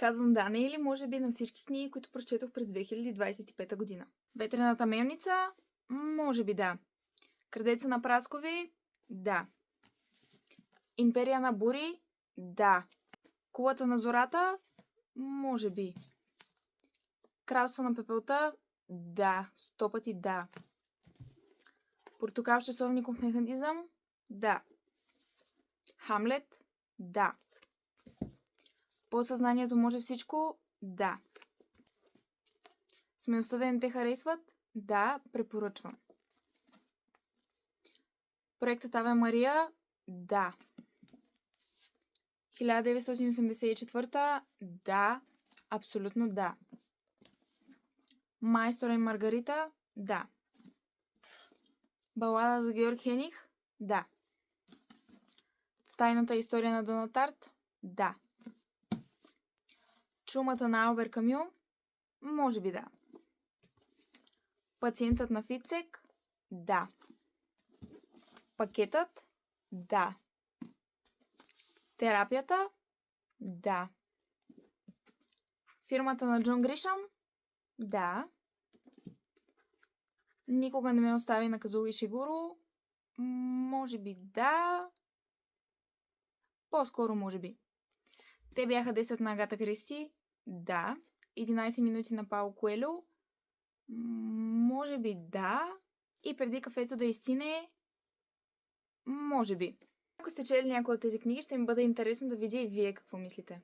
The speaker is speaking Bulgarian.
Казвам да, не или може би на всички книги, които прочетох през 2025 година. Ветрената мелница? Може би да. Крадеца на праскови? Да. Империя на бури? Да. Кулата на зората? Може би. Кралство на пепелта? Да. 100 пъти да. Портокал часовников механизъм? Да. Хамлет? Да. Подсъзнанието може всичко? Да. Смелостта да не те харесват? Да, препоръчвам. Проектът Аве Мария? Да. 1984? Да. Абсолютно да. Майстора и Маргарита? Да. Балада за Георг Хених? Да. Тайната история на Донатарт? Да. Чумата на Албер Камю? Може би да. Пациентът на Фицек? Да. Пакетът? Да. Терапията? Да. Фирмата на Джон Гришам? Да. Никога не ме остави на Казуо Ишигуро? Може би да. По-скоро може би. Те бяха 10 на Агата Кристи? Да. 11 минути на Пауло Коелho? Може би да. И преди кафето да изтине? Може би. Ако сте чели някои от тези книги, ще ми бъде интересно да видя и вие какво мислите.